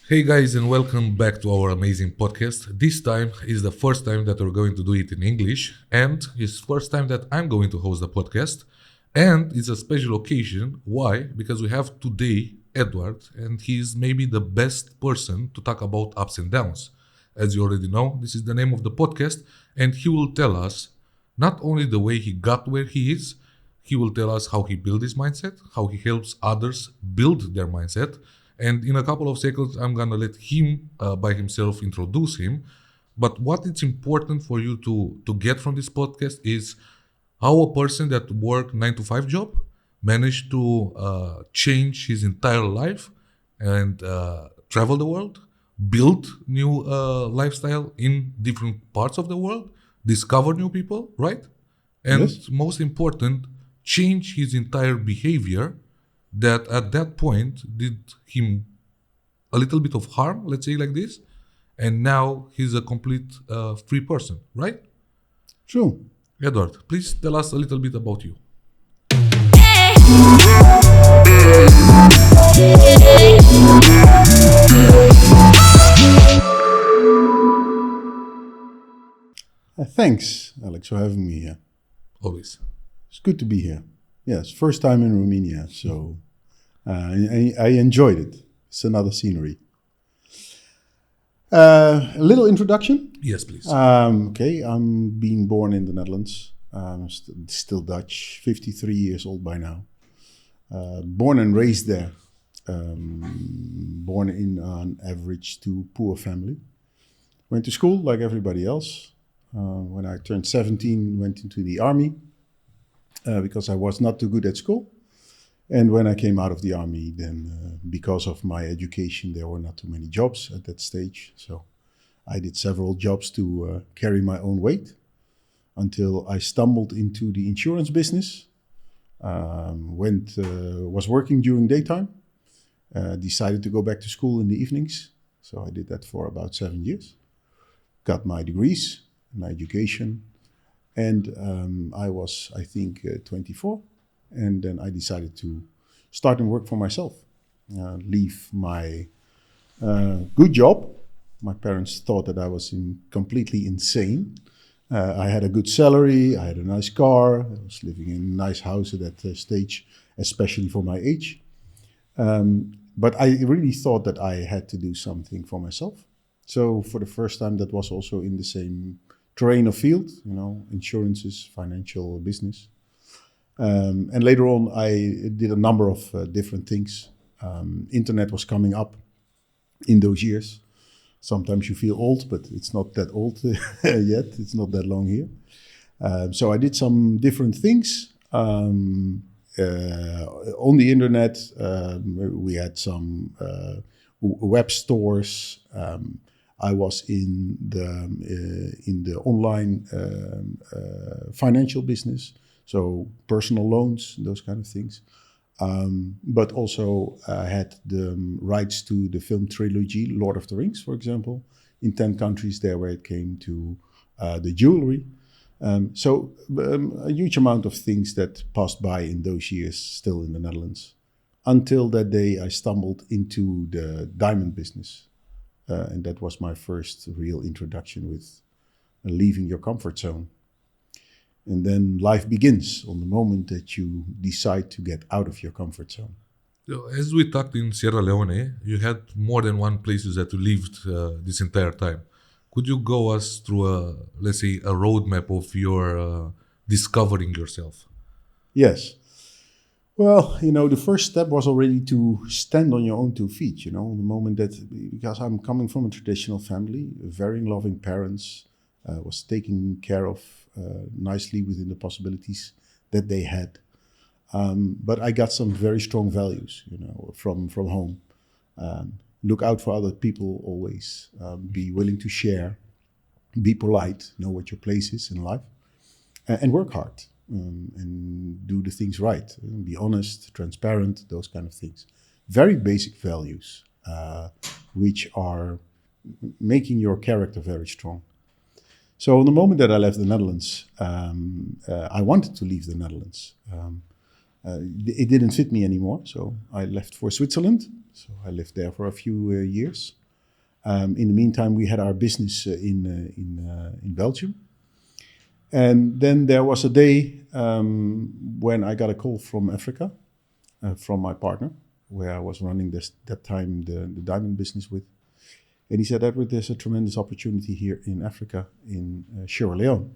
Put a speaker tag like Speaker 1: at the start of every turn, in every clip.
Speaker 1: Hey guys, and welcome back to our amazing podcast. This time is the first time that we're going to do it in English, and it's first time that I'm going to host the podcast. And it's a special occasion. Why? Because we have today Edward, and he's maybe the best person to talk about ups and downs. As you already know, this is the name of the podcast, and he will tell us not only the way he got where he is, he will tell us how he built his mindset, how he helps others build their mindset. And in a couple of seconds, I'm going to let him by himself introduce him. But what it's important for you to get from this podcast is how a person that worked 9 to 5 job managed to change his entire life and travel the world, build new lifestyle in different parts of the world, discover new people, right? And
Speaker 2: Yes.
Speaker 1: most important, change his entire behavior that at that point did him a little bit of harm, let's say like this, and now he's a complete free person, right?
Speaker 2: True.
Speaker 1: Edward, please tell us a little bit about you.
Speaker 2: Thanks, Alex, for having me here.
Speaker 1: Always.
Speaker 2: It's good to be here. Yes, first time in Romania, so I enjoyed it. It's another scenery. A little introduction.
Speaker 1: Yes, please.
Speaker 2: Okay, I'm being born in the Netherlands. I'm still Dutch, 53 years old by now. Born and raised there. Born in an average to poor family. Went to school like everybody else. When I turned 17, went into the army because I was not too good at school. And when I came out of the army, then because of my education, there were not too many jobs at that stage. So I did several jobs to carry my own weight until I stumbled into the insurance business. Was working during daytime. Decided to go back to school in the evenings. So I did that for about 7 years. Got my degrees, my education. And I was, I think, 24. And then I decided to start and work for myself. Leave my good job. My parents thought that I was completely insane. I had a good salary. I had a nice car. I was living in a nice house at that stage, especially for my age. But I really thought that I had to do something for myself. So for the first time, that was also in the same terrain of field, insurances, financial business. And later on, I did a number of different things. Internet was coming up in those years. Sometimes you feel old, but it's not that old yet. It's not that long here. So I did some different things. On the internet, we had some web stores. I was in the online financial business. So personal loans, those kind of things. But also had the rights to the film trilogy, Lord of the Rings, for example, in 10 countries there where it came to the jewelry. So a huge amount of things that passed by in those years still in the Netherlands. Until that day I stumbled into the diamond business. And that was my first real introduction with leaving your comfort zone. And then life begins on the moment that you decide to get out of your comfort zone.
Speaker 1: So as we talked in Sierra Leone, you had more than one places that you lived this entire time. Could you go us through let's say, a roadmap of your discovering yourself?
Speaker 2: Yes. Well, the first step was already to stand on your own 2 feet, the moment that, because I'm coming from a traditional family, very loving parents, was taken care of nicely within the possibilities that they had. But I got some very strong values, from home. Look out for other people always. Be willing to share. Be polite. Know what your place is in life. And work hard. And do the things right. Be honest, transparent, those kind of things. Very basic values, which are making your character very strong. So the moment that I left the Netherlands, I wanted to leave the Netherlands. it didn't fit me anymore, so I left for Switzerland. So I lived there for a few years. In the meantime, we had our business in Belgium. And then there was a day when I got a call from Africa, from my partner, where I was running that time the diamond business with. And he said, Edward, there's a tremendous opportunity here in Africa, in Sierra Leone.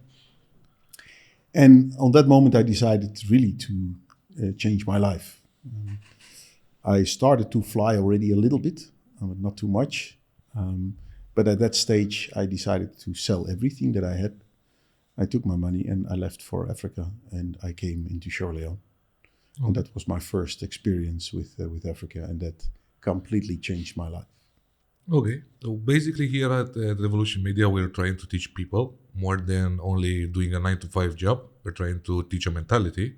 Speaker 2: And on that moment, I decided really to change my life. I started to fly already a little bit, but not too much. But at that stage, I decided to sell everything that I had. I took my money and I left for Africa, and I came into Sierra Leone. Oh. And that was my first experience with Africa, and that completely changed my life.
Speaker 1: Okay, so basically here at Revolution Media, we're trying to teach people more than only doing a 9-to-5 job. We're trying to teach a mentality,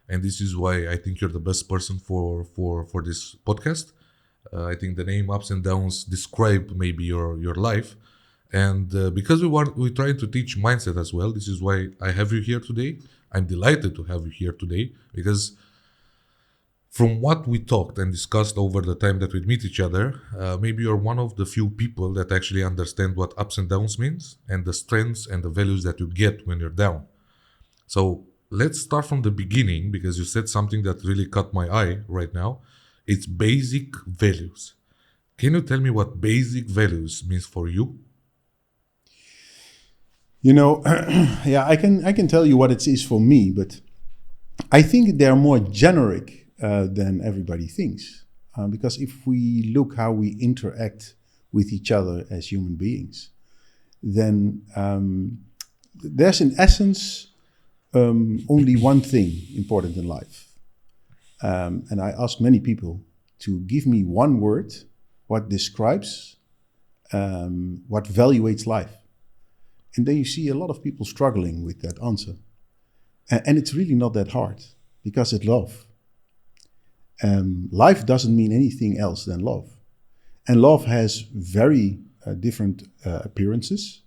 Speaker 1: and this is why I think you're the best person for this podcast. I think the name Ups and Downs describe maybe your life, and because we're trying to teach mindset as well. This is why I have you here today. I'm delighted to have you here today, because from what we talked and discussed over the time that we meet each other, maybe you're one of the few people that actually understand what ups and downs means, and the strengths and the values that you get when you're down. So let's start from the beginning, because you said something that really caught my eye right now. It's basic values. Can you tell me what basic values means for you?
Speaker 2: You know, yeah, I can tell you what it is for me, but I think they're more generic than everybody thinks. Because if we look how we interact with each other as human beings, then there's in essence only one thing important in life. And I ask many people to give me one word what describes, what valuates life. And then you see a lot of people struggling with that answer. And it's really not that hard, because it's love. Life doesn't mean anything else than love. And love has very different appearances,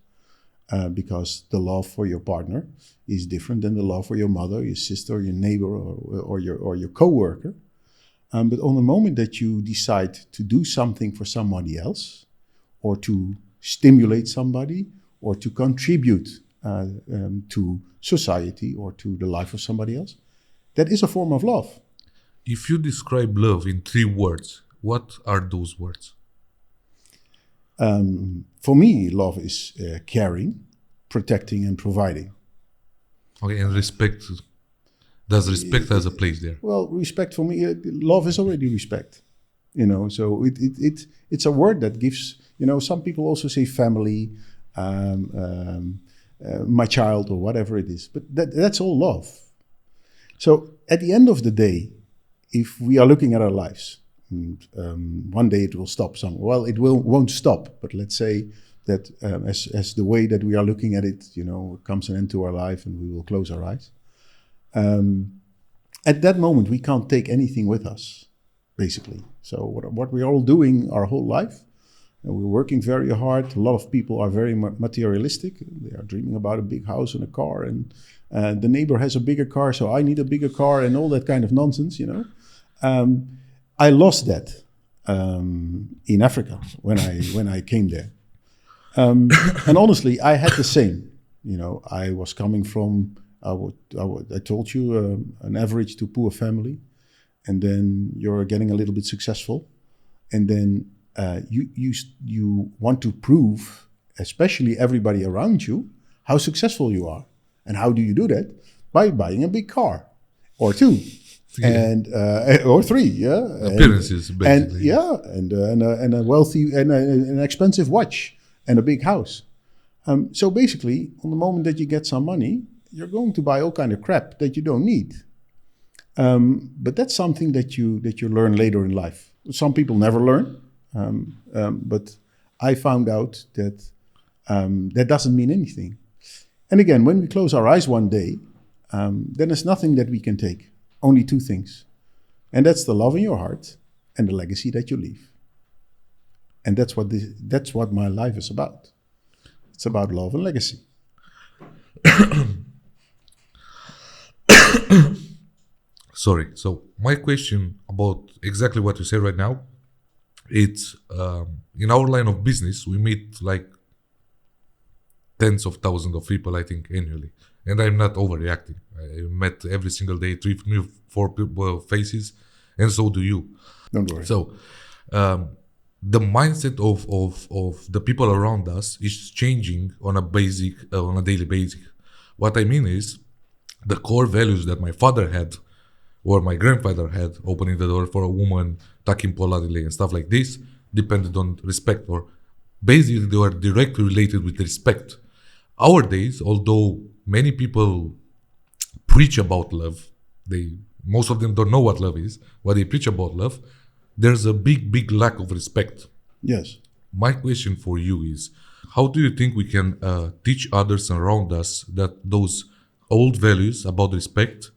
Speaker 2: because the love for your partner is different than the love for your mother, your sister, your neighbor, or your co-worker. But on the moment that you decide to do something for somebody else, or to stimulate somebody, or to contribute to society or to the life of somebody else, that is a form of love.
Speaker 1: If you describe love in 3 words, what are those words?
Speaker 2: For me, love is caring, protecting, and providing.
Speaker 1: Okay, and respect. Does respect has a place there?
Speaker 2: Well, respect for me, love is already respect. You know, so it's a word that gives. You know, some people also say family, my child, or whatever it is. But that's all love. So at the end of the day, if we are looking at our lives, and, one day it will stop somewhere. Well, it won't stop, but let's say that as the way that we are looking at it, you know, comes an end to our life and we will close our eyes. At that moment, we can't take anything with us, basically. So what we're all doing our whole life, and we're working very hard. A lot of people are very materialistic. They are dreaming about a big house and a car, and the neighbor has a bigger car, so I need a bigger car, and all that kind of nonsense, you know. I lost that in Africa when I came there. And honestly, I had the same. You know, I was coming from, I told you, an average to poor family, and then you're getting a little bit successful, and then you want to prove, especially everybody around you, how successful you are. And how do you do that? By buying a big car, or 2, and or 3, yeah.
Speaker 1: Appearances, basically.
Speaker 2: And a wealthy and an expensive watch and a big house. So basically, on the moment that you get some money, you're going to buy all kind of crap that you don't need. But that's something that you learn later in life. Some people never learn, but I found out that that doesn't mean anything. And again, when we close our eyes one day, then there's nothing that we can take. Only 2 things. And that's the love in your heart and the legacy that you leave. And that's what my life is about. It's about love and legacy.
Speaker 1: Sorry. So my question about exactly what you said right now, it's in our line of business, we meet like tens of thousands of people, I think, annually. And I'm not overreacting. I met every single day 3, 4 people, faces, and so do you.
Speaker 2: Don't worry.
Speaker 1: So the mindset of the people around us is changing on a daily basis. What I mean is the core values that my father had or my grandfather had, opening the door for a woman, talking politely and stuff like this, depended on respect, or basically they were directly related with respect. Our days, although many people preach about love, most of them don't know what love is, but they preach about love, there's a big lack of respect.
Speaker 2: Yes.
Speaker 1: My question for you is, how do you think we can teach others around us that those old values about respect,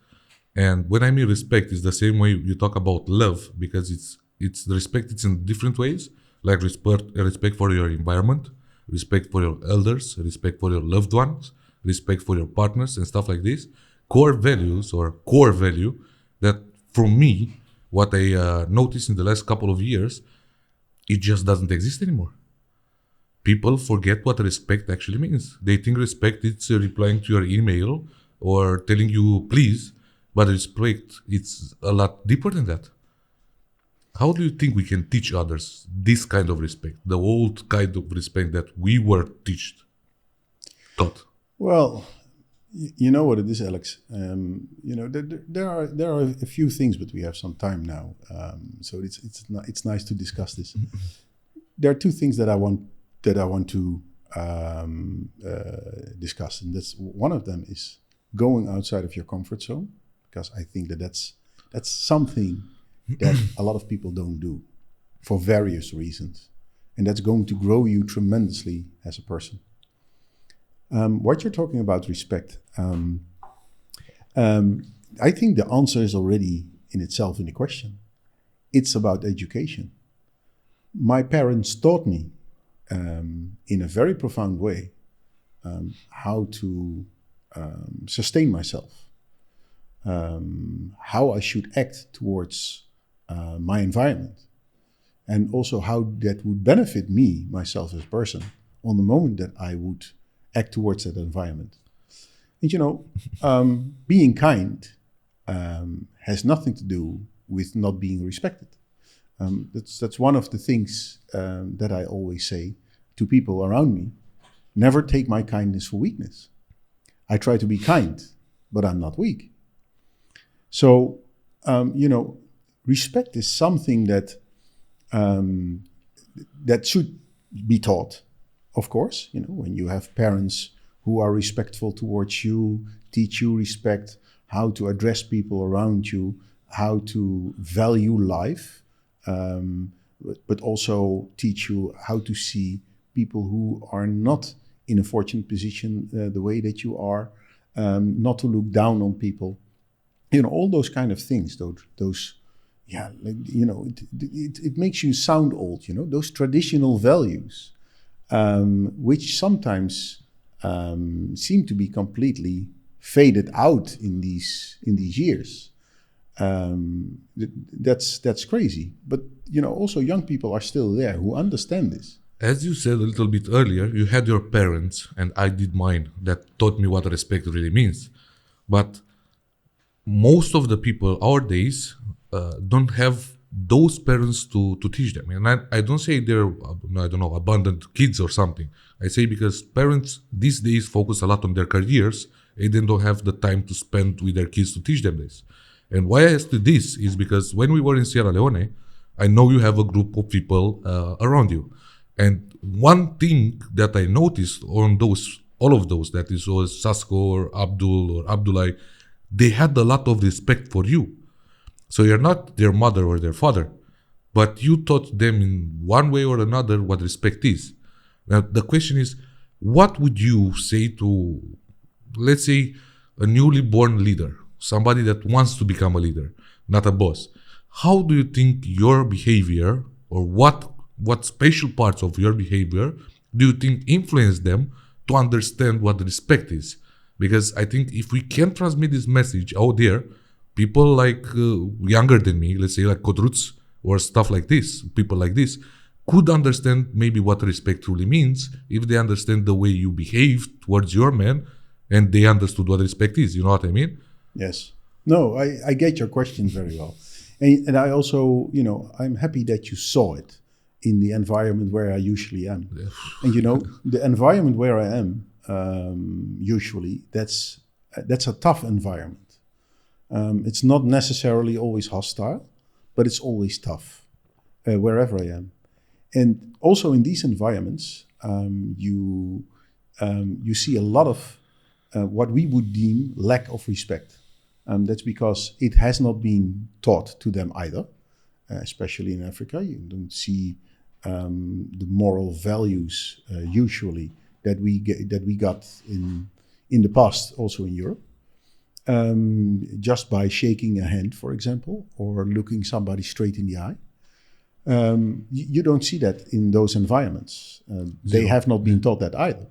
Speaker 1: and when I mean respect, it's the same way you talk about love, because it's the respect, it's in different ways, like respect for your environment, respect for your elders, respect for your loved ones, respect for your partners and stuff like this. Core values or core value that, for me, what I noticed in the last couple of years, it just doesn't exist anymore. People forget what respect actually means. They think respect is replying to your email or telling you please, but respect, it's a lot deeper than that. How do you think we can teach others this kind of respect, the old kind of respect that we were taught?
Speaker 2: Well, you know what it is, Alex. There are a few things, but we have some time now, so it's nice to discuss this. There are two things that I want to discuss, and that's one of them is going outside of your comfort zone, because I think that's something that a lot of people don't do for various reasons, and that's going to grow you tremendously as a person. What you're talking about respect, I think the answer is already in itself in the question. It's about education. My parents taught me in a very profound way how to sustain myself, how I should act towards my environment, and also how that would benefit me, myself as a person, on the moment that I would act towards that environment. And being kind has nothing to do with not being respected. That's one of the things that I always say to people around me. Never take my kindness for weakness. I try to be kind, but I'm not weak. So, respect is something that should be taught. Of course, when you have parents who are respectful towards you, teach you respect, how to address people around you, how to value life, but also teach you how to see people who are not in a fortunate position the way that you are, not to look down on people. All those kind of things, it makes you sound old, those traditional values, which sometimes seem to be completely faded out in these years. That's crazy. But also young people are still there who understand this.
Speaker 1: As you said a little bit earlier, you had your parents, and I did mine, that taught me what respect really means. But most of the people our days don't have those parents to teach them. And I don't say they're, abandoned kids or something. I say because parents these days focus a lot on their careers, and they don't have the time to spend with their kids to teach them this. And why I asked you this is because when we were in Sierra Leone, I know you have a group of people around you. And one thing that I noticed on all of those, that is was Sasko or Abdul or Abdullah, they had a lot of respect for you. So you're not their mother or their father, but you taught them in one way or another what respect is. Now the question is, what would you say to, let's say, a newly born leader, somebody that wants to become a leader, not a boss? How do you think your behavior, or what special parts of your behavior do you think influence them to understand what respect is? Because I think if we can transmit this message out there, people like younger than me, let's say like Codruț or stuff like this, people like this, could understand maybe what respect truly means if they understand the way you behave towards your man and they understood what respect is. You know what I mean?
Speaker 2: Yes. No, I get your question very well. And I also, I'm happy that you saw it in the environment where I usually am. Yeah. And, the environment where I am, usually, that's a tough environment. It's not necessarily always hostile, but it's always tough, wherever I am. And also in these environments, you see a lot of what we would deem lack of respect. That's because it has not been taught to them either, especially in Africa. You don't see the moral values usually that we got in the past, also in Europe. Just by shaking a hand, for example, or looking somebody straight in the eye. You don't see that in those environments. They have not been taught that either.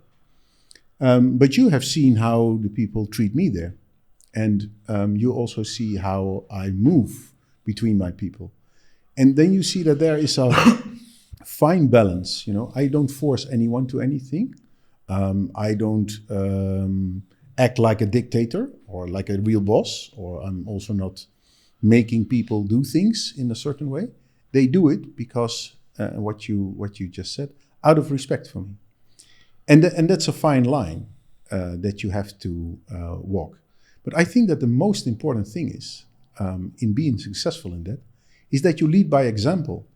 Speaker 2: But you have seen how the people treat me there. And you also see how I move between my people. And then you see that there is a fine balance. I don't force anyone to anything. I don't act like a dictator or like a real boss, or I'm also not making people do things in a certain way. They do it because what you just said, out of respect for me, and that's a fine line that you have to walk. But I think that the most important thing is in being successful in that is that you lead by example.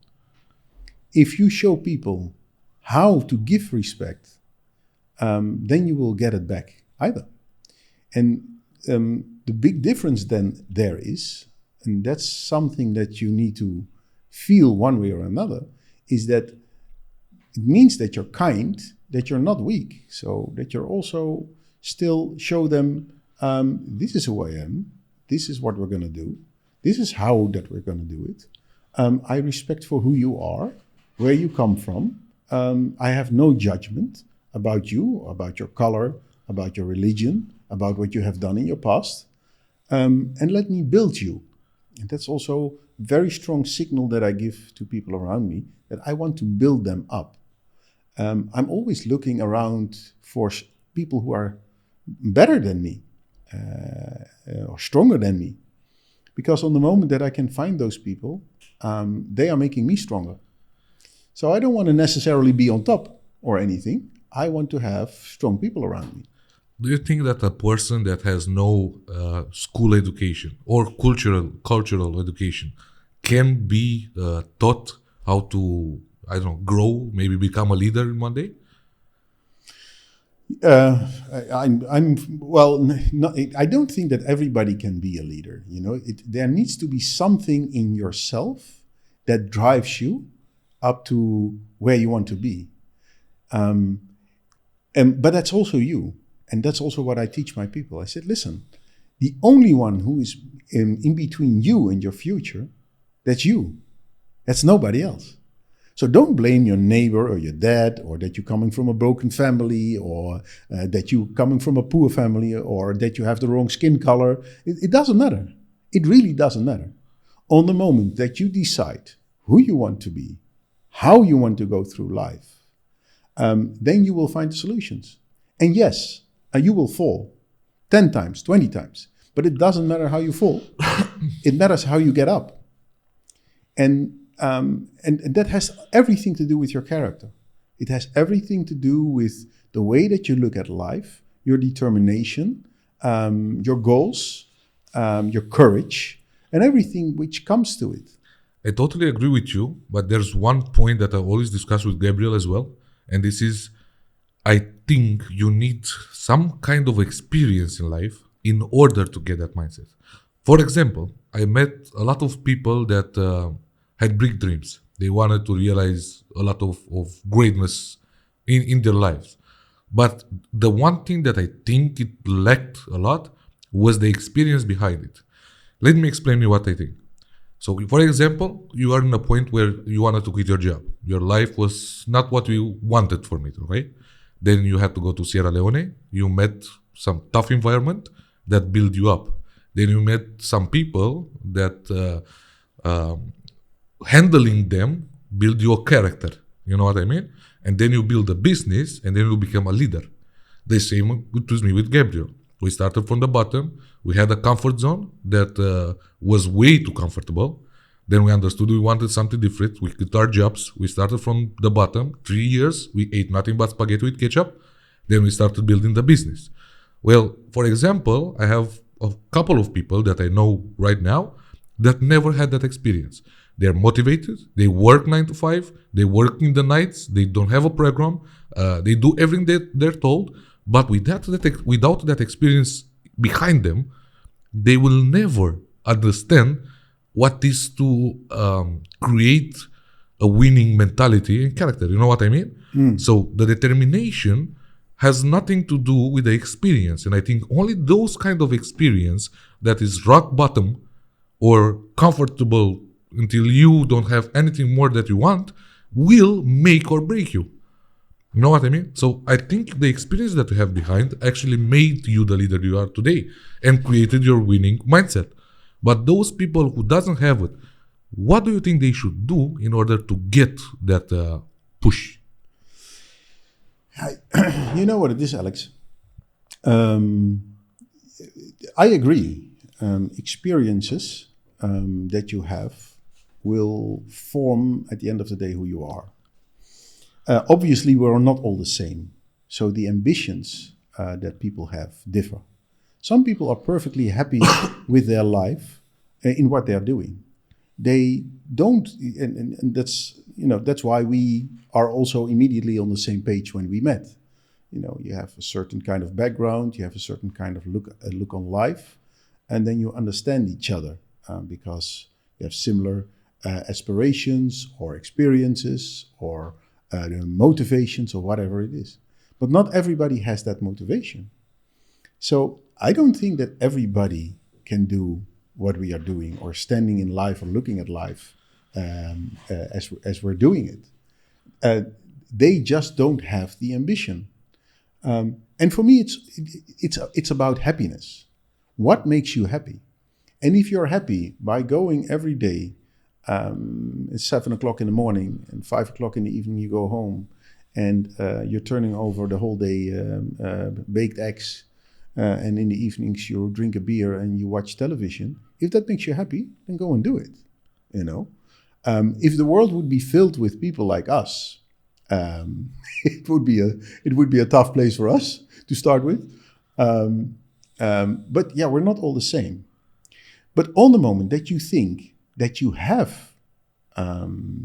Speaker 2: If you show people how to give respect, then you will get it back either. And the big difference then there is, and that's something that you need to feel one way or another, is that it means that you're kind, that you're not weak. So that you're also still show them, this is who I am, this is what we're going to do, this is how that we're going to do it. I respect for who you are, where you come from. I have no judgment about you, about your color, about your religion, about what you have done in your past, and let me build you. And that's also a very strong signal that I give to people around me, that I want to build them up. I'm always looking around for people who are better than me, or stronger than me. Because on the moment that I can find those people, they are making me stronger. So I don't want to necessarily be on top or anything. I want to have strong people around me.
Speaker 1: Do you think that a person that has no school education or cultural education can be taught how to, grow, maybe become a leader in one day?
Speaker 2: I don't think that everybody can be a leader. There needs to be something in yourself that drives you up to where you want to be. But that's also you. And that's also what I teach my people. I said, listen, the only one who is in between you and your future, that's you. That's nobody else. So don't blame your neighbor or your dad, or that you're coming from a broken family, or that you're coming from a poor family, or that you have the wrong skin color. It doesn't matter. It really doesn't matter. On the moment that you decide who you want to be, how you want to go through life, then you will find the solutions. And yes, you will fall 10 times, 20 times, but it doesn't matter how you fall. It matters how you get up. And that has everything to do with your character. It has everything to do with the way that you look at life, your determination, your goals, your courage, and everything which comes to it.
Speaker 1: I totally agree with you, but there's one point that I always discuss with Gabriel as well, and this is, I think you need some kind of experience in life in order to get that mindset. For example, I met a lot of people that had big dreams. They wanted to realize a lot of greatness in their lives. But the one thing that I think it lacked a lot was the experience behind it. Let me explain you what I think. So, for example, you are in a point where you wanted to quit your job. Your life was not what you wanted from it, okay? Then you had to go to Sierra Leone. You met some tough environment that built you up. Then you met some people that handling them build your character. You know what I mean? And then you build a business, and then you become a leader. The same with me with Gabriel. We started from the bottom. We had a comfort zone that was way too comfortable. Then we understood we wanted something different. We quit our jobs. We started from the bottom. 3 years, we ate nothing but spaghetti with ketchup. Then we started building the business. Well, for example, I have a couple of people that I know right now that never had that experience. They're motivated. They work 9 to 5. They work in the nights. They don't have a program. They do everything that they're told. But without that experience behind them, they will never understand what is to create a winning mentality and character. You know what I mean? So the determination has nothing to do with the experience. And I think only those kind of experience that is rock bottom or comfortable until you don't have anything more that you want will make or break you. You know what I mean? So I think the experience that you have behind actually made you the leader you are today and created your winning mindset. But those people who doesn't have it, what do you think they should do in order to get that push?
Speaker 2: You know what it is, Alex? I agree. Experiences that you have will form at the end of the day who you are. Obviously, we're not all the same. So the ambitions that people have differ. Some people are perfectly happy with their life in what they're doing. They don't, and that's why we are also immediately on the same page when we met. You have a certain kind of background, you have a certain kind of look on life, and then you understand each other because you have similar aspirations or experiences or motivations or whatever it is. But not everybody has that motivation. So I don't think that everybody can do what we are doing or standing in life or looking at life as we're doing it. They just don't have the ambition. And for me, it's about happiness. What makes you happy? And if you're happy by going every day, it's 7 o'clock in the morning and 5 o'clock in the evening you go home and you're turning over the whole day baked eggs, and in the evenings you drink a beer and you watch television. If that makes you happy, then go and do it. If the world would be filled with people like us, it would be a tough place for us to start with. But yeah, we're not all the same. But on the moment that you think that you have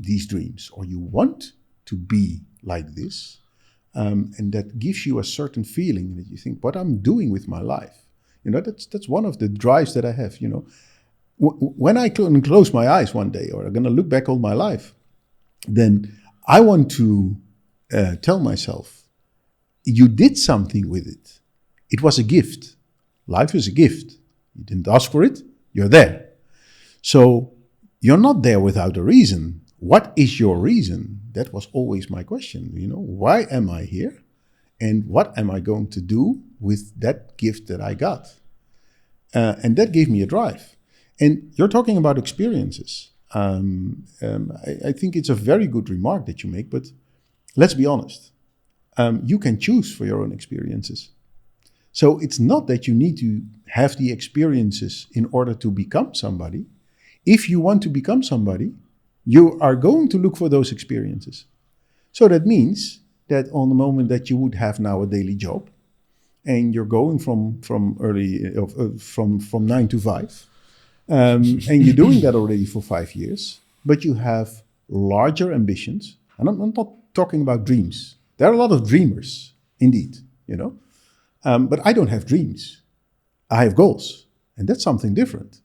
Speaker 2: these dreams or you want to be like this, and that gives you a certain feeling that you think, what I'm doing with my life, that's one of the drives that I have. When I close my eyes one day, or I'm going to look back on my life, then I want to tell myself, you did something with it. It was a gift. Life is a gift. You didn't ask for it. You're there. So you're not there without a reason. What is your reason? That was always my question. Why am I here? And what am I going to do with that gift that I got? And that gave me a drive. And you're talking about experiences. I think it's a very good remark that you make, but let's be honest. You can choose for your own experiences. So it's not that you need to have the experiences in order to become somebody. If you want to become somebody, you are going to look for those experiences. So that means that on the moment that you would have now a daily job, and you're going from 9 to 5, and you're doing that already for 5 years, but you have larger ambitions. And I'm not talking about dreams. There are a lot of dreamers, indeed, but I don't have dreams. I have goals, and that's something different.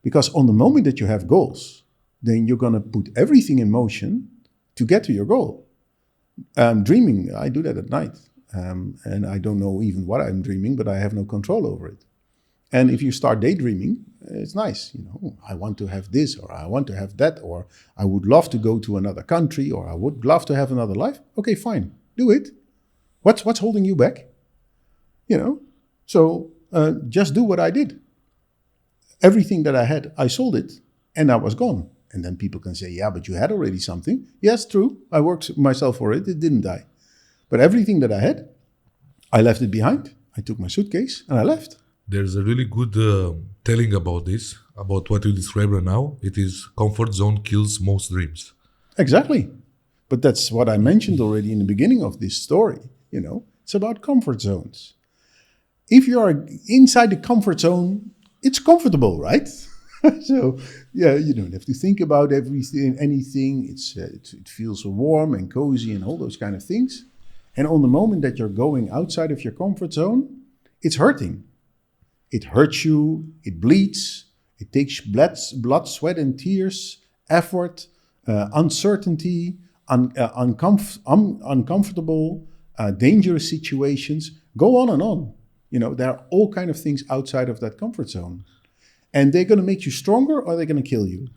Speaker 2: Because on the moment that you have goals, then you're going to put everything in motion to get to your goal. Dreaming, I do that at night. And I don't know even what I'm dreaming, but I have no control over it. And if you start daydreaming, it's nice. I want to have this, or I want to have that, or I would love to go to another country, or I would love to have another life. Okay, fine, do it. What's holding you back? So just do what I did. everything that I had, I sold it and I was gone. And then people can say, yeah, but you had already something. Yes, true. I worked myself for it. It didn't die. But everything that I had, I left it behind. I took my suitcase and I left.
Speaker 1: There's a really good telling about this, about what you described right now. It is comfort zone kills most dreams.
Speaker 2: Exactly. But that's what I mentioned already in the beginning of this story. You know, it's about comfort zones. If you are inside the comfort zone, it's comfortable, right? So, yeah, you don't have to think about everything, anything. It feels warm and cozy and all those kind of things. And on the moment that you're going outside of your comfort zone, it's hurting. It hurts you, it bleeds, it takes blood, sweat and tears, effort, uncertainty, uncomfortable, dangerous situations. Go on and on. You know, there are all kind of things outside of that comfort zone. And they're going to make you stronger or they're going to kill you.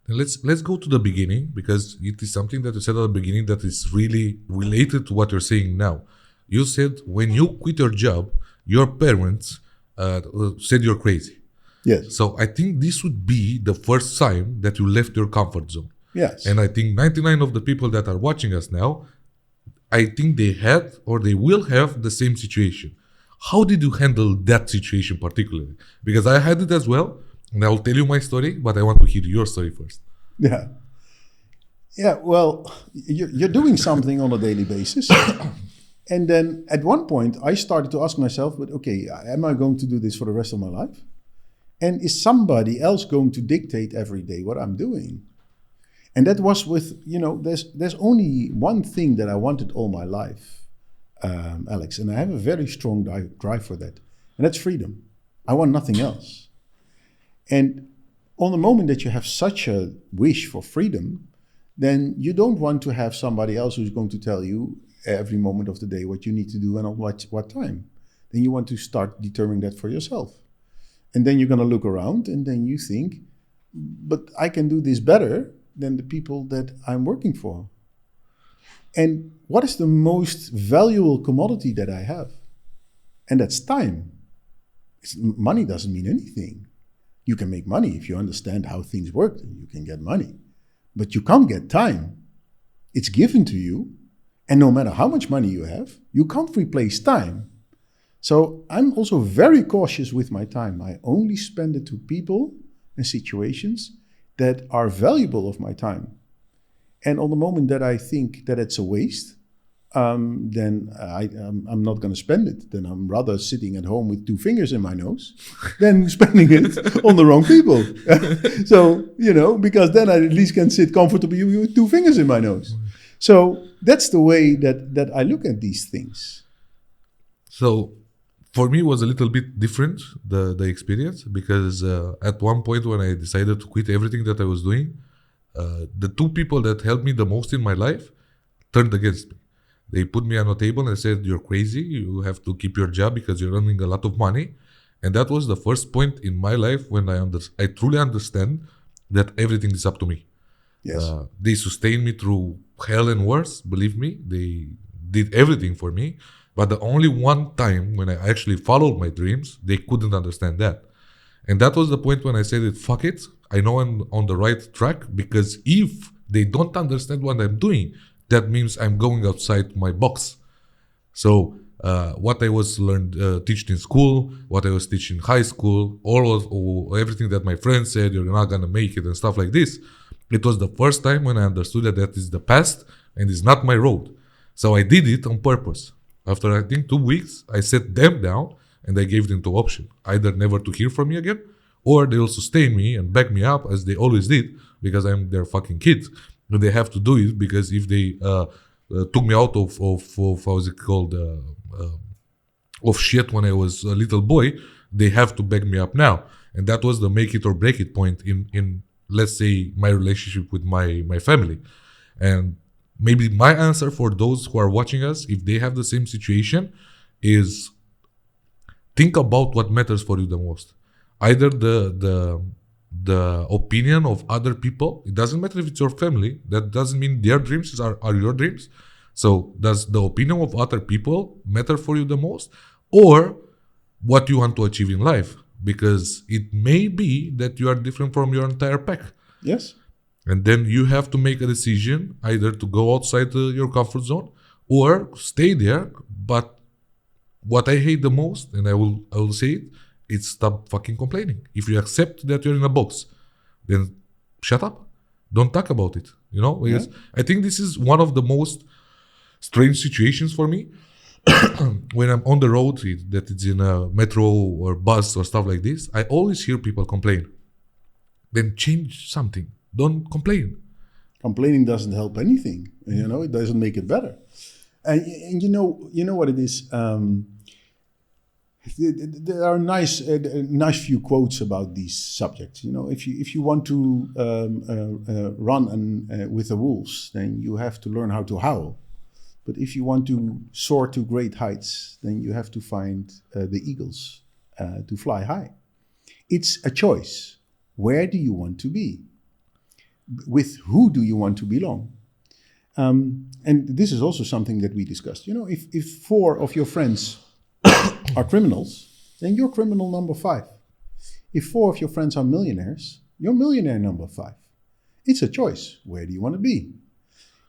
Speaker 1: Let's go to the beginning, because it is something that you said at the beginning that is really related to what you're saying now. You said when you quit your job, your parents said you're crazy.
Speaker 2: Yes.
Speaker 1: So I think this would be the first sign that you left your comfort zone.
Speaker 2: Yes.
Speaker 1: And I think 99 of the people that are watching us now, I think they had or they will have the same situation. How did you handle that situation particularly? Because I had it as well, and I'll tell you my story, but I want to hear your story first.
Speaker 2: Yeah. Yeah, well, you're doing something on a daily basis. And then at one point, I started to ask myself, but okay, am I going to do this for the rest of my life? And is somebody else going to dictate every day what I'm doing? And that was with, you know, there's only one thing that I wanted all my life, Alex, and I have a very strong drive for that. And that's freedom. I want nothing else. And on the moment that you have such a wish for freedom, then you don't want to have somebody else who's going to tell you every moment of the day what you need to do and on what time. Then you want to start determining that for yourself. And then you're going to look around and then you think, but I can do this better than the people that I'm working for. And what is the most valuable commodity that I have? And that's time. Money doesn't mean anything. You can make money if you understand how things work, then you can get money. But you can't get time. It's given to you. And no matter how much money you have, you can't replace time. So I'm also very cautious with my time. I only spend it to people and situations that are valuable of my time. And on the moment that I think that it's a waste, then I'm not going to spend it. Then I'm rather sitting at home with 2 fingers in my nose than spending it on the wrong people. So, you know, because then I at least can sit comfortably with 2 fingers in my nose. So that's the way that I look at these things.
Speaker 1: So for me, it was a little bit different, the experience, because at one point when I decided to quit everything that I was doing, the 2 people that helped me the most in my life turned against me. They put me on a table and said, you're crazy, you have to keep your job because you're earning a lot of money. And that was the first point in my life when I truly understand that everything is up to me.
Speaker 2: Yes.
Speaker 1: They sustained me through hell and worse, believe me. They did everything for me. But the only one time when I actually followed my dreams, they couldn't understand that. And that was the point when I said, fuck it, I know I'm on the right track, because if they don't understand what I'm doing, that means I'm going outside my box. So what I was teaching in school, what I was teaching in high school, everything that my friends said, you're not going to make it and stuff like this, it was the first time when I understood that is the past and it's not my road. So I did it on purpose. After I think 2 weeks, I sat them down and I gave them 2 options. Either never to hear from me again, or they will sustain me and back me up as they always did, because I'm their fucking kid. And they have to do it, because if they took me out of how's it called, of shit when I was a little boy, they have to back me up now. And that was the make it or break it point in let's say, my relationship with my family. And maybe my answer for those who are watching us, if they have the same situation, is think about what matters for you the most. Either the opinion of other people, it doesn't matter if it's your family, that doesn't mean their dreams are your dreams. So does the opinion of other people matter for you the most, or what you want to achieve in life? because it may be that you are different from your entire pack.
Speaker 2: Yes.
Speaker 1: And then you have to make a decision either to go outside your comfort zone or stay there. But what I hate the most, and I will say it, it's stop fucking complaining. If you accept that you're in a box, then shut up. Don't talk about it. You know, because I think this is one of the most strange situations for me when I'm on the road, that it's in a metro or bus or stuff like this. I always hear people complain. Then change something. Don't complain.
Speaker 2: Complaining doesn't help anything. You know, it doesn't make it better. And you know what it is. There are nice few quotes about these subjects. You know, if you want to run with the wolves, then you have to learn how to howl. But if you want to soar to great heights, then you have to find the eagles to fly high. It's a choice. Where do you want to be? With who do you want to belong? And this is also something that we discussed. You know, if 4 of your friends are criminals, then you're criminal number 5. If 4 of your friends are millionaires, you're millionaire number 5. It's a choice. Where do you want to be?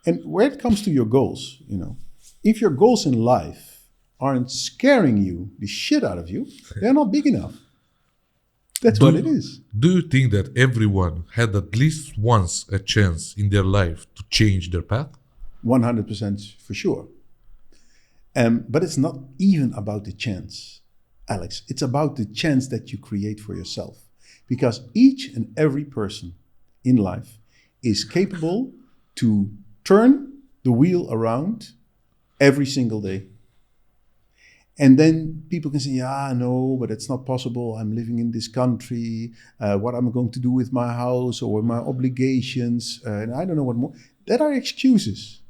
Speaker 2: And where it comes to your goals, you know, if your goals in life aren't scaring you the shit out of you, they're not big enough. That's what it is.
Speaker 1: Do you think that everyone had at least once a chance in their life to change their path?
Speaker 2: 100% for sure. But it's not even about the chance, Alex. It's about the chance that you create for yourself. Because each and every person in life is capable to turn the wheel around every single day. And then people can say, yeah, no, but it's not possible. I'm living in this country. What am I going to do with my house or with my obligations? And I don't know what more. That are excuses.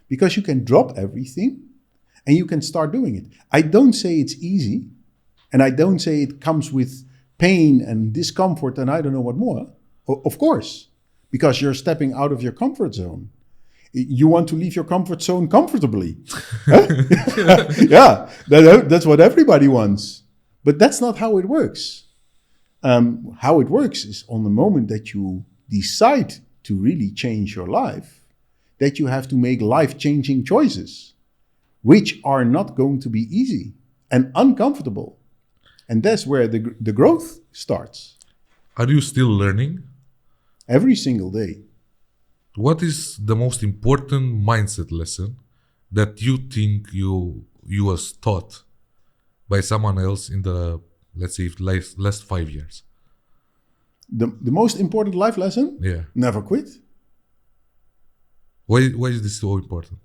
Speaker 2: Because you can drop everything and you can start doing it. I don't say it's easy. And I don't say it comes with pain and discomfort and I don't know what more. Of course, because you're stepping out of your comfort zone. You want to leave your comfort zone comfortably. Yeah, that's what everybody wants. But that's not how it works. How it works is on the moment that you decide to really change your life, that you have to make life-changing choices, which are not going to be easy and uncomfortable. And that's where the growth starts.
Speaker 1: Are you still learning?
Speaker 2: Every single day.
Speaker 1: What is the most important mindset lesson that you think you was taught by someone else in the, let's say, last 5 years?
Speaker 2: The most important life lesson?
Speaker 1: Yeah.
Speaker 2: Never quit.
Speaker 1: Why is this so important?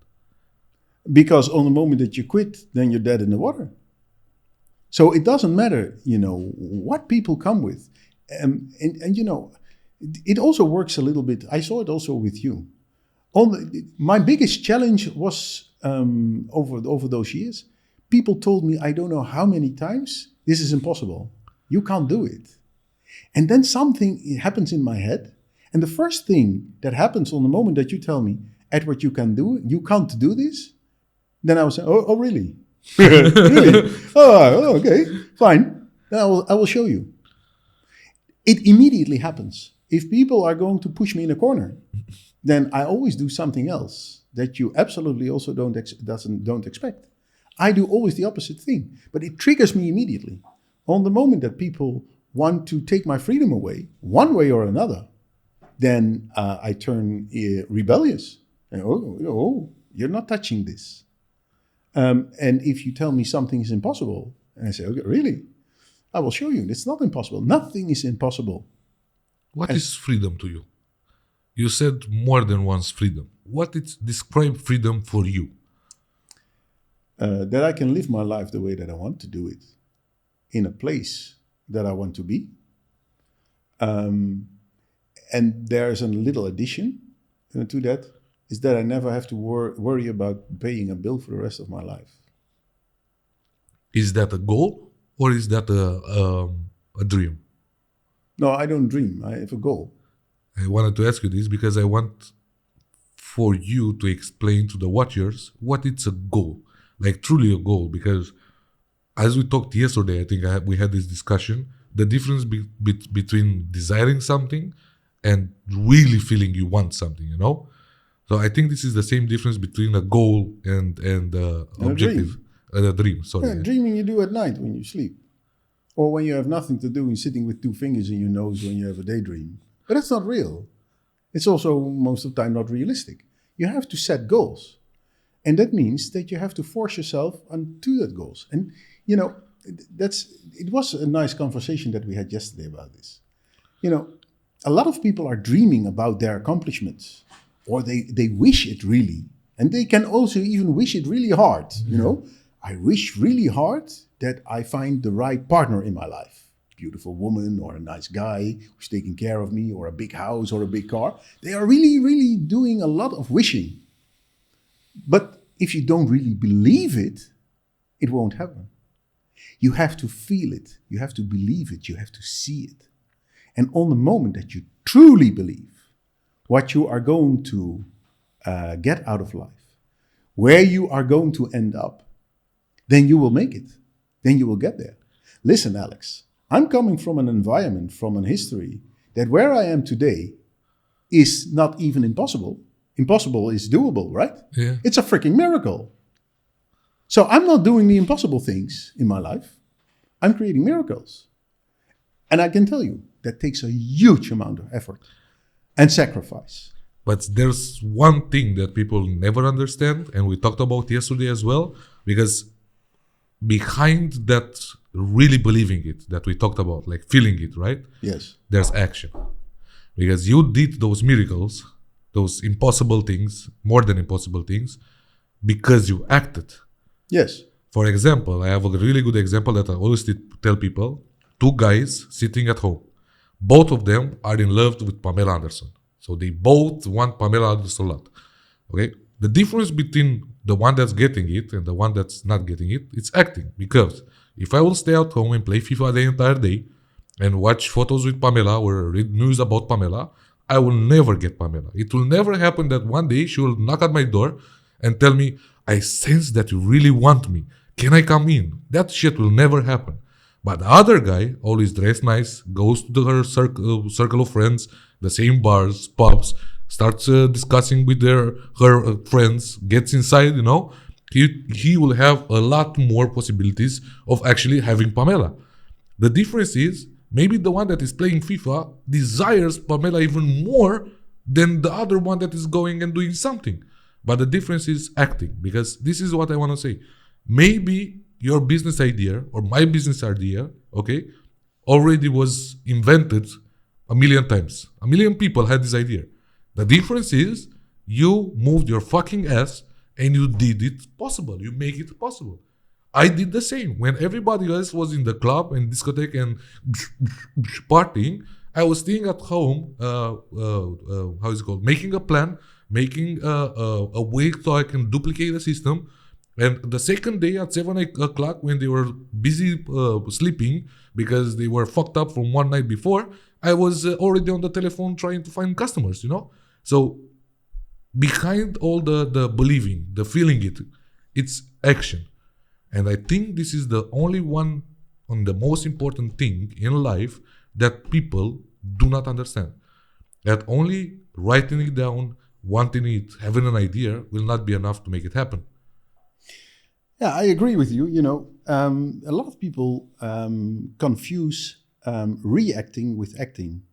Speaker 2: Because on the moment that you quit, then you're dead in the water. So it doesn't matter, you know, what people come with. And you know, it also works a little bit. I saw it also with you. My biggest challenge was over those years. People told me, I don't know how many times, this is impossible. You can't do it. And then something happens in my head. And the first thing that happens on the moment that you tell me, Edward, you can't do this. Then I will say, oh really? Really? Oh, okay, fine. Then I will show you. It immediately happens. If people are going to push me in a corner, then I always do something else that you absolutely also don't expect. I do always the opposite thing, but it triggers me immediately. On the moment that people want to take my freedom away, one way or another, then I turn rebellious. And, oh, you're not touching this. And if you tell me something is impossible, and I say, okay, really? I will show you. It's not impossible. Nothing is impossible.
Speaker 1: What is freedom to you? You said more than once freedom. Describe freedom for you?
Speaker 2: That I can live my life the way that I want to do it, in a place that I want to be. And there's a little addition to that, is that I never have to worry about paying a bill for the rest of my life.
Speaker 1: Is that a goal or is that a dream?
Speaker 2: No, I don't dream. I have a goal.
Speaker 1: I wanted to ask you this because I want for you to explain to the watchers what it's a goal, like truly a goal. Because as we talked yesterday, I think we had this discussion. the difference between desiring something and really feeling you want something, you know? So I think this is the same difference between a goal and objective. A dream, sorry.
Speaker 2: Yeah, dreaming you do at night when you sleep. Or when you have nothing to do and sitting with 2 fingers in your nose when you have a daydream. But that's not real. It's also most of the time not realistic. You have to set goals. And that means that you have to force yourself onto that goals. And, you know, it was a nice conversation that we had yesterday about this. You know, a lot of people are dreaming about their accomplishments, or they wish it really. And they can also even wish it really hard, you know. I wish really hard that I find the right partner in my life. Beautiful woman or a nice guy who's taking care of me, or a big house or a big car. They are really, really doing a lot of wishing. But if you don't really believe it, it won't happen. You have to feel it. You have to believe it. You have to see it. And on the moment that you truly believe what you are going to get out of life, where you are going to end up, then you will make it. Then you will get there. Listen, Alex, I'm coming from an environment, from an history, that where I am today is not even impossible. Impossible is doable, right?
Speaker 1: Yeah.
Speaker 2: It's a freaking miracle. So I'm not doing the impossible things in my life. I'm creating miracles. And I can tell you, that takes a huge amount of effort and sacrifice.
Speaker 1: But there's one thing that people never understand, and we talked about yesterday as well, because behind that really believing it, that we talked about, like feeling it, right?
Speaker 2: Yes.
Speaker 1: There's action. Because you did those miracles, those impossible things, more than impossible things, because you acted.
Speaker 2: Yes.
Speaker 1: For example, I have a really good example that I always tell people. 2 guys sitting at home. Both of them are in love with Pamela Anderson. So they both want Pamela Anderson a lot. Okay? The difference between the one that's getting it and the one that's not getting it, it's acting. Because if I will stay at home and play FIFA the entire day and watch photos with Pamela or read news about Pamela, I will never get Pamela. It will never happen that one day she will knock at my door and tell me, I sense that you really want me. Can I come in? That shit will never happen. But the other guy, always dressed nice, goes to her circle of friends, the same bars, pubs, starts discussing with her friends, gets inside, you know, he will have a lot more possibilities of actually having Pamela. The difference is, maybe the one that is playing FIFA desires Pamela even more than the other one that is going and doing something. But the difference is acting, because this is what I want to say. Maybe your business idea or my business idea, okay, already was invented a million times. A million people had this idea. The difference is you moved your fucking ass and you did it possible. You make it possible. I did the same. When everybody else was in the club and discotheque and partying, I was staying at home, how is it called? Making a plan, making a way so I can duplicate the system. And the second day at 7 o'clock, when they were busy sleeping because they were fucked up from one night before, I was already on the telephone trying to find customers, you know? So behind all the believing, the feeling it, it's action. And I think this is the only one on the most important thing in life that people do not understand. That only writing it down, wanting it, having an idea will not be enough to make it happen.
Speaker 2: Yeah, I agree with you. You know, a lot of people confuse reacting with acting.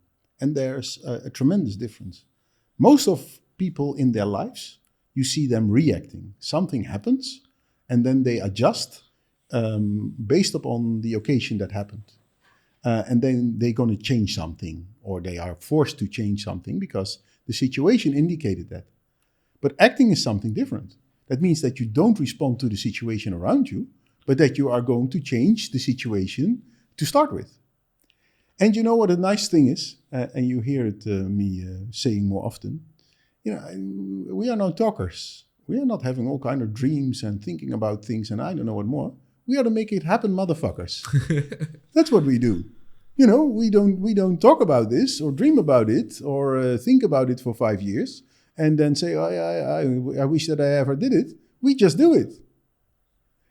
Speaker 2: And there's a tremendous difference. Most of people in their lives, you see them reacting. Something happens, and then they adjust based upon the occasion that happened. And then they're going to change something, or they are forced to change something because the situation indicated that. But acting is something different. That means that you don't respond to the situation around you, but that you are going to change the situation to start with. And you know what a nice thing is, and you hear it me saying more often, you know, we are no talkers. We are not having all kind of dreams and thinking about things and I don't know what more. We are to make it happen, motherfuckers. That's what we do. You know, we don't talk about this or dream about it or think about it for 5 years and then say, I wish that I ever did it. We just do it.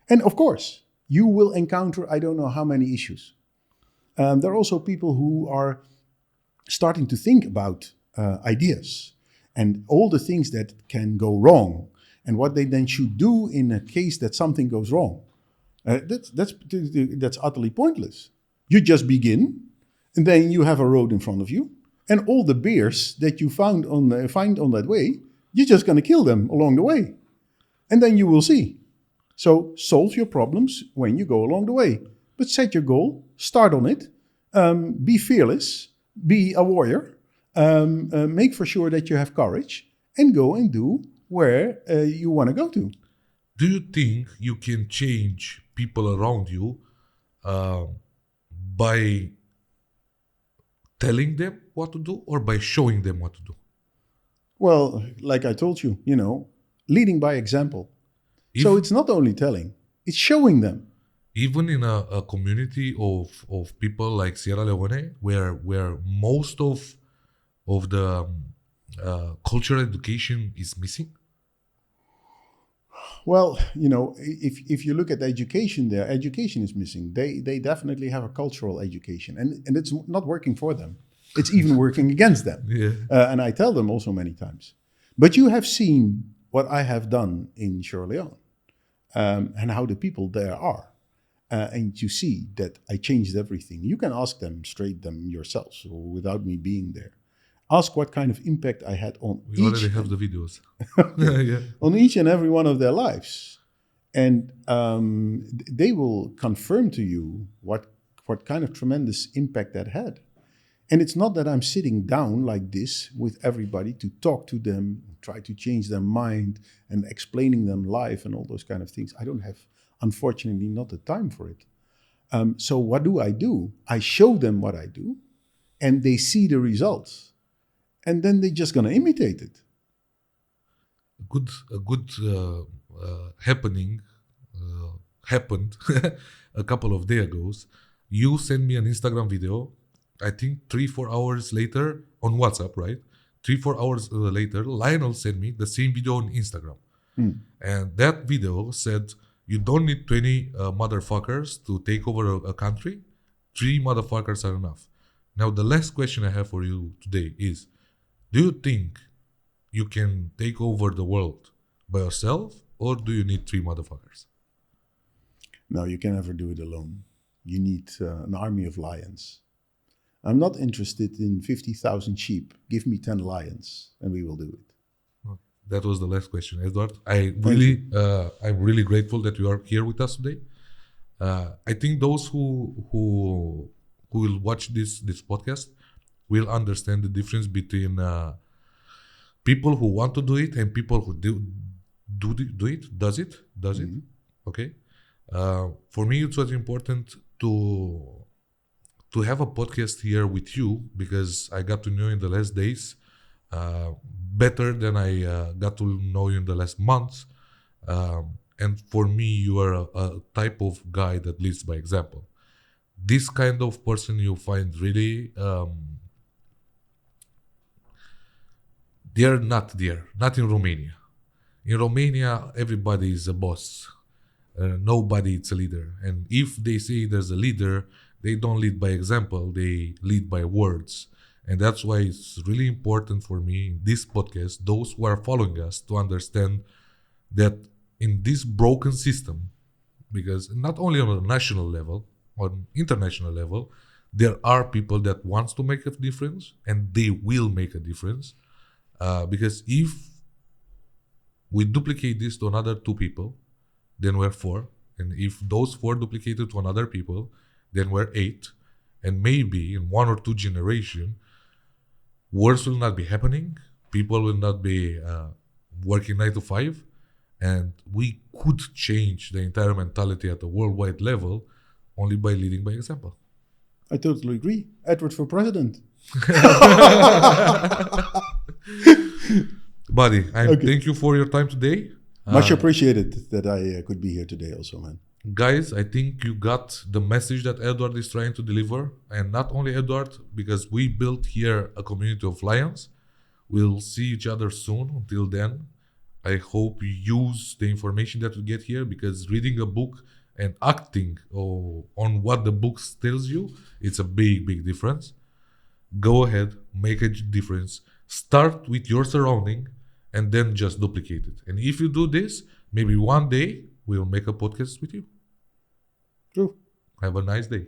Speaker 2: And of course, you will encounter I don't know how many issues. There are also people who are starting to think about ideas and all the things that can go wrong and what they then should do in a case that something goes wrong. That's utterly pointless. You just begin, and then you have a road in front of you, and all the bears that you find on that way, you're just going to kill them along the way, and then you will see. So solve your problems when you go along the way, but set your goal, start on it, be fearless, be a warrior, make for sure that you have courage, and go and do where you want to go to.
Speaker 1: Do you think you can change people around you by telling them what to do or by showing them what to do?
Speaker 2: Well, like I told you, leading by example. So it's not only telling, it's showing them.
Speaker 1: Even in a community of people like Sierra Leone, where most of the cultural education is missing?
Speaker 2: Well, if you look at education there, education is missing. They definitely have a cultural education, and it's not working for them. It's even working against them.
Speaker 1: Yeah.
Speaker 2: And I tell them also many times. But you have seen what I have done in Sierra Leone and how the people there are. And you see that I changed everything. You can ask them yourselves without me being there. Ask what kind of impact I had on
Speaker 1: We already have the videos. Yeah.
Speaker 2: On each and every one of their lives. And they will confirm to you what kind of tremendous impact that had. And it's not that I'm sitting down like this with everybody to talk to them, try to change their mind and explaining them life and all those kind of things. I don't have, unfortunately, not the time for it. So what do? I show them what I do and they see the results. And then they're just going to imitate it.
Speaker 1: A good happening happened a couple of days ago. You sent me an Instagram video, I think 3-4 hours later on WhatsApp, right? 3-4 hours later, Lionel sent me the same video on Instagram. And that video said, you don't need 20 motherfuckers to take over a country. 3 motherfuckers are enough. Now, the last question I have for you today is, do you think you can take over the world by yourself, or do you need 3 motherfuckers?
Speaker 2: No, you can never do it alone. You need an army of lions. I'm not interested in 50,000 sheep. Give me 10 lions and we will do it.
Speaker 1: That was the last question, Edward. I'm really grateful that you are here with us today. I think those who will watch this podcast will understand the difference between people who want to do it and people who does it. Okay. For me, it was important to have a podcast here with you because I got to know you in the last days better than I got to know you in the last months. And for me, you are a type of guy that leads by example. This kind of person you find really they're not there, not in Romania. In Romania, everybody is a boss. Nobody is a leader. And if they say there's a leader, they don't lead by example, they lead by words. And that's why it's really important for me in this podcast, those who are following us, to understand that in this broken system, because not only on a national level, on international level, there are people that wants to make a difference and they will make a difference. Because if we duplicate this to another 2 people, then we're 4. And if those 4 duplicated to another people, then we're 8. And maybe in 1 or 2 generations, wars will not be happening. People will not be working 9 to 5. And we could change the entire mentality at a worldwide level only by leading by example.
Speaker 2: I totally agree. Edward for president.
Speaker 1: Buddy, thank you for your time today.
Speaker 2: Much appreciated that I could be here today also, man.
Speaker 1: Guys, I think you got the message that Edward is trying to deliver. And not only Edward, because we built here a community of lions. We'll see each other soon. Until then, I hope you use the information that we get here, because reading a book and acting on what the book tells you, it's a big, big difference. Go ahead, make a difference. Start with your surrounding and then just duplicate it. And if you do this, maybe one day we'll make a podcast with you.
Speaker 2: True.
Speaker 1: Have a nice day.